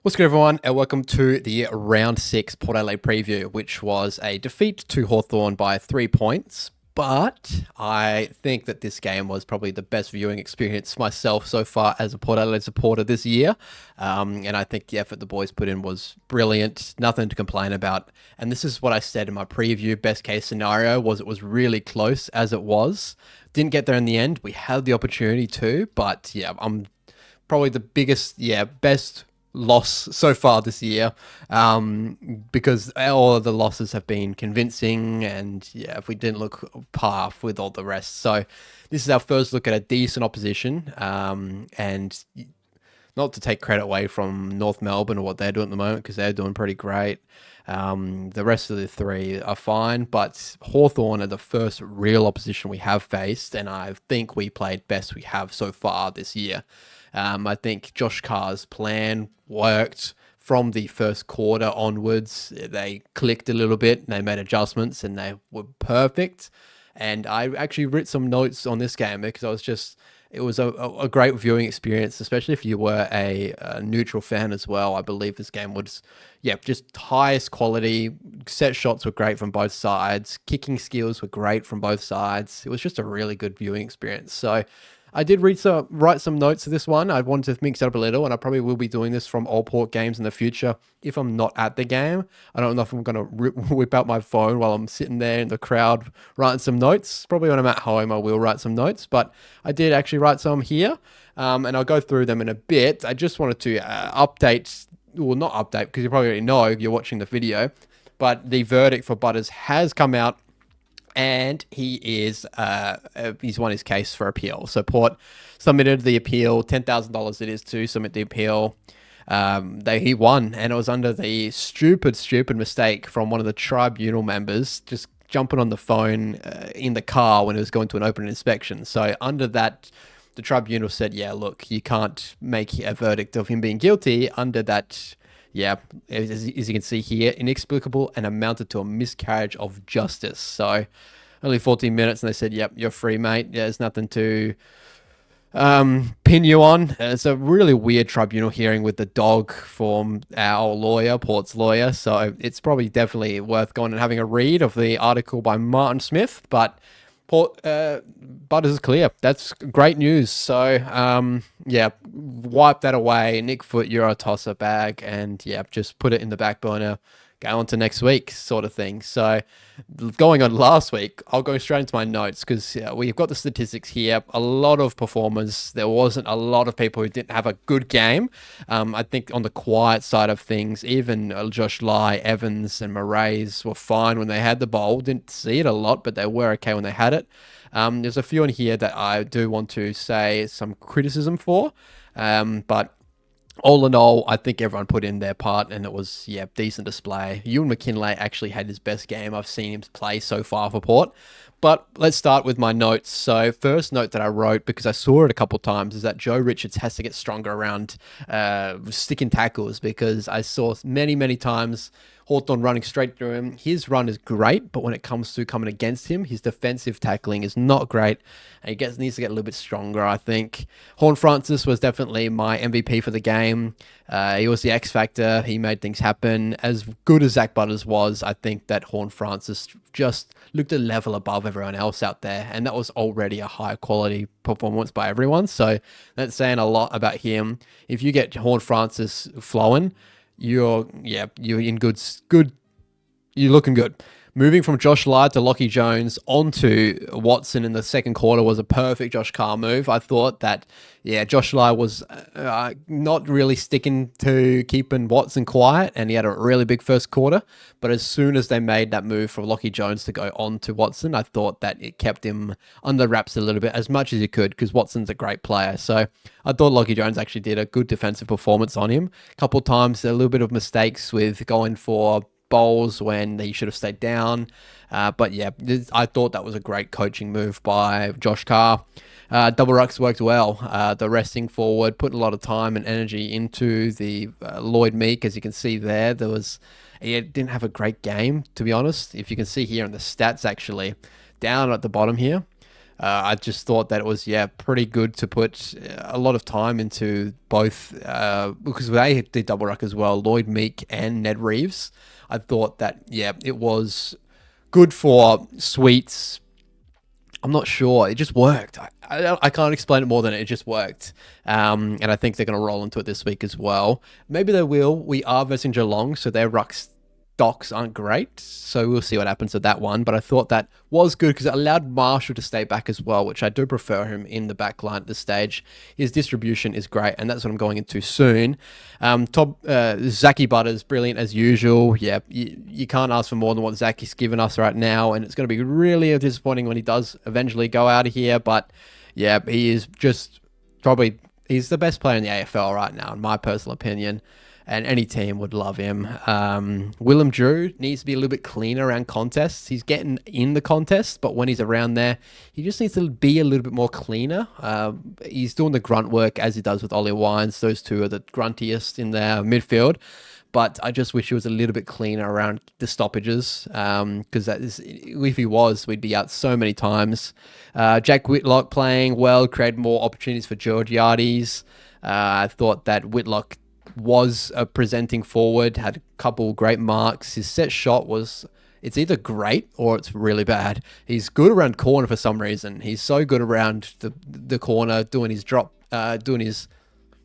What's good, everyone, and welcome to the Round 6 Port Adelaide preview, which was a defeat to Hawthorn by 3 points. But I think that this game was probably the best viewing experience myself so far as a Port Adelaide supporter this year. And I think the effort the boys put in was brilliant, nothing to complain about. And this is what I said in my preview. Best case scenario was it was really close as it was. Didn't get there in the end. We had the opportunity to, but yeah, I'm probably the biggest, best loss so far this year, because all of the losses have been convincing, and yeah, if we didn't look path with all the rest. So this is our first look at a decent opposition, and not to take credit away from North Melbourne or what they're doing at the moment, because they're doing pretty great. The rest of the three are fine, but Hawthorn are the first real opposition we have faced, and I think we played best we have so far this year. I think Josh Carr's plan worked from the first quarter onwards. They clicked a little bit, they made adjustments, and they were perfect. And I actually wrote some notes on this game because it was a great viewing experience, especially if you were a neutral fan as well. I believe this game was, just highest quality. Set shots were great from both sides. Kicking skills were great from both sides. It was just a really good viewing experience. So I did write some notes to this one. I wanted to mix it up a little, and I probably will be doing this from all Port games in the future if I'm not at the game. I don't know if I'm going to whip out my phone while I'm sitting there in the crowd writing some notes. Probably when I'm at home, I will write some notes, but I did actually write some here, and I'll go through them in a bit. I just wanted to update, well, not update, because you probably already know you're watching the video, but the verdict for Butters has come out, and he's won his case for appeal. So Port submitted the appeal, $10,000 it is to submit the appeal. He won, and it was under the stupid mistake from one of the tribunal members just jumping on the phone in the car when it was going to an open inspection. So under that, the tribunal said, yeah, look, you can't make a verdict of him being guilty under that. Yeah, as you can see here, inexplicable and amounted to a miscarriage of justice. So only 14 minutes, and they said, yep, you're free, mate. Yeah, there's nothing to pin you on. It's a really weird tribunal hearing with the dog from our lawyer, Port's lawyer. So it's probably definitely worth going and having a read of the article by Martin Smith. But Port, Butters is clear. That's great news. So, wipe that away. Nick Foot, you're a tosser bag. And, just put it in the back burner. Go on to next week sort of thing. So, going on last week, I'll go straight into my notes because we've got the statistics here. A lot of performers. There wasn't a lot of people who didn't have a good game. I think on the quiet side of things, even Josh Lai, Evans, and Murray's were fine when they had the ball. Didn't see it a lot, but they were okay when they had it. There's a few in here that I do want to say some criticism for, but all in all, I think everyone put in their part, and it was, decent display. Ewan McKinlay actually had his best game I've seen him play so far for Port. But let's start with my notes. So first note that I wrote, because I saw it a couple of times, is that Joe Richards has to get stronger around sticking tackles, because I saw many times Hawthorn running straight through him. His run is great, but when it comes to coming against him, his defensive tackling is not great, and he needs to get a little bit stronger, I think. Horne-Francis was definitely my MVP for the game. He was the X factor. He made things happen. As good as Zach Butters was, I think that Horne-Francis just looked a level above everyone else out there, and that was already a high quality performance by everyone. So that's saying a lot about him. If you get Horne-Francis flowing, you're in good, you're looking good. Moving from Josh Lai to Lachie Jones onto Watson in the second quarter was a perfect Josh Carr move. I thought that, Josh Lai was not really sticking to keeping Watson quiet, and he had a really big first quarter. But as soon as they made that move for Lachie Jones to go on to Watson, I thought that it kept him under wraps a little bit, as much as he could, because Watson's a great player. So I thought Lachie Jones actually did a good defensive performance on him. A couple of times, a little bit of mistakes with going for bowls when he should have stayed down. But I thought that was a great coaching move by Josh Carr. Double rucks worked well. The resting forward put a lot of time and energy into the Lloyd Meek, as you can see there. He didn't have a great game, to be honest. If you can see here in the stats, actually, down at the bottom here, I just thought that it was, pretty good to put a lot of time into both, because they did double ruck as well, Lloyd Meek and Ned Reeves. I thought that, it was good for Sweets. I'm not sure. It just worked. I can't explain it more than it just worked. And I think they're going to roll into it this week as well. Maybe they will. We are versing Geelong, so their ruck stocks aren't great. So we'll see what happens with that one. But I thought that was good because it allowed Marshall to stay back as well, which I do prefer him in the back line at this stage. His distribution is great, and that's what I'm going into soon. Zachy Butters, brilliant as usual. Yeah, you can't ask for more than what Zachy's given us right now, and it's going to be really disappointing when he does eventually go out of here. But yeah, he is just probably he's the best player in the AFL right now, in my personal opinion. And any team would love him. Willem Drew needs to be a little bit cleaner around contests. He's getting in the contest, but when he's around there, he just needs to be a little bit more cleaner. He's doing the grunt work as he does with Ollie Wines. Those two are the gruntiest in their midfield. But I just wish he was a little bit cleaner around the stoppages, because if he was, we'd be out so many times. Jack Whitlock playing well, created more opportunities for Georgiades. I thought that Whitlock was a presenting forward, had a couple great marks. His set shot it's either great or it's really bad. He's good around corner for some reason. He's so good around the corner, doing his drop, doing his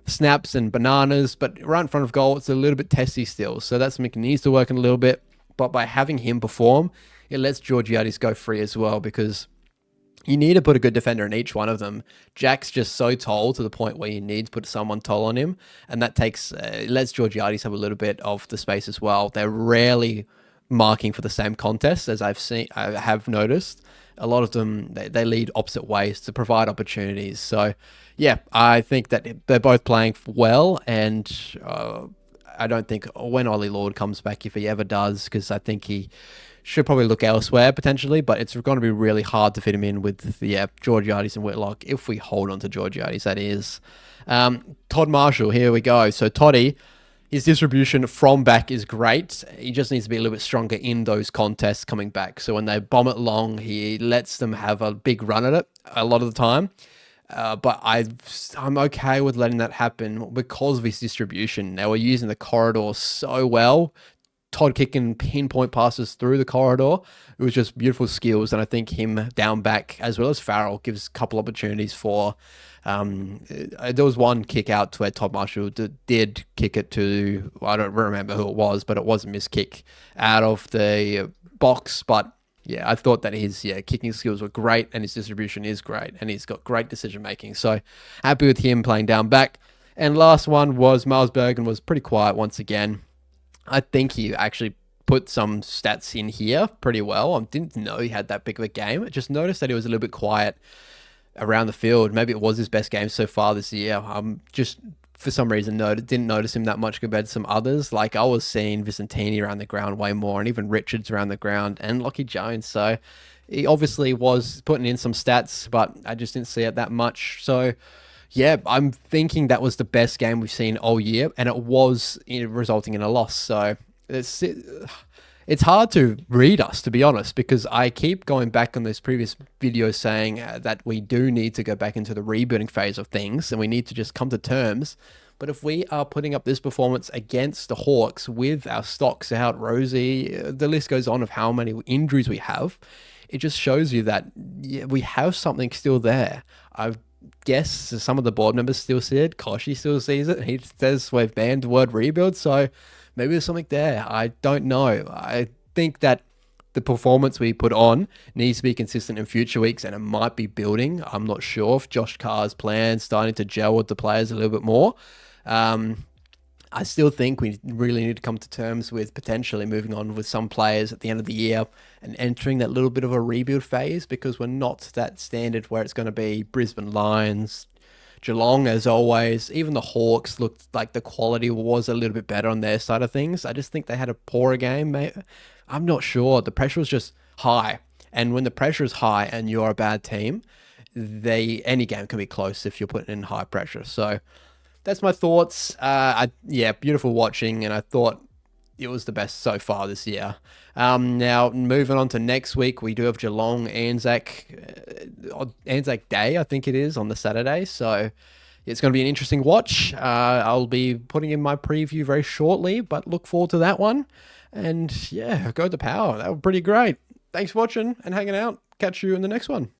snaps and bananas, but right in front of goal, it's a little bit testy still. So that's something he needs to work on a little bit. But by having him perform, it lets Georgiades go free as well, because you need to put a good defender in each one of them. Jack's just so tall to the point where you need to put someone tall on him, and that lets Georgiades have a little bit of the space as well. They're rarely marking for the same contest, as I have noticed. A lot of them, they lead opposite ways to provide opportunities. So, yeah, I think that they're both playing well, and I don't think when Ollie Lord comes back, if he ever does, because I think he should probably look elsewhere potentially, but it's going to be really hard to fit him in with Georgiades and Whitlock, if we hold on to Georgiades, that is. Todd Marshall, here we go. So Toddy, his distribution from back is great. He just needs to be a little bit stronger in those contests coming back. So when they bomb it long, he lets them have a big run at it a lot of the time. But I'm okay with letting that happen because of his distribution. They were using the corridor so well. Todd kicking pinpoint passes through the corridor. It was just beautiful skills. And I think him down back, as well as Farrell, gives a couple opportunities for... there was one kick out to where Todd Marshall did kick it to... I don't remember who it was, but it was a missed kick out of the box. But yeah, I thought that his kicking skills were great, and his distribution is great, and he's got great decision making. So happy with him playing down back. And last one was Miles Bergen, was pretty quiet once again. I think he actually put some stats in here pretty well. I didn't know he had that big of a game. I just noticed that he was a little bit quiet around the field. Maybe it was his best game so far this year. Just for some reason didn't notice him that much compared to some others. Like I was seeing Vicentini around the ground way more, and even Richards around the ground, and Lockie Jones. So he obviously was putting in some stats, but I just didn't see it that much. So yeah, I'm thinking that was the best game we've seen all year, and it was resulting in a loss. So it's hard to read us, to be honest, because I keep going back on this previous video saying that we do need to go back into the rebuilding phase of things, and we need to just come to terms. But if we are putting up this performance against the Hawks with our stocks out, Rosie, the list goes on of how many injuries we have, it just shows you that we have something still there. I guess some of the board members still see it. Koshi still sees it. He says we've banned the word rebuild, so maybe there's something there. I don't know. I think that the performance we put on needs to be consistent in future weeks, and it might be building. I'm not sure if Josh Carr's plan starting to gel with the players a little bit more. I still think we really need to come to terms with potentially moving on with some players at the end of the year and entering that little bit of a rebuild phase, because we're not that standard where it's going to be Brisbane Lions, Geelong, as always. Even the Hawks looked like the quality was a little bit better on their side of things. I just think they had a poorer game, mate. I'm not sure. The pressure was just high. And when the pressure is high and you're a bad team, any game can be close if you're putting in high pressure. So that's my thoughts. Beautiful watching, and I thought it was the best so far this year. Now, moving on to next week, we do have Geelong Anzac Day, I think it is, on the Saturday. So it's going to be an interesting watch. I'll be putting in my preview very shortly, but look forward to that one. And yeah, go to Power. That was pretty great. Thanks for watching and hanging out. Catch you in the next one.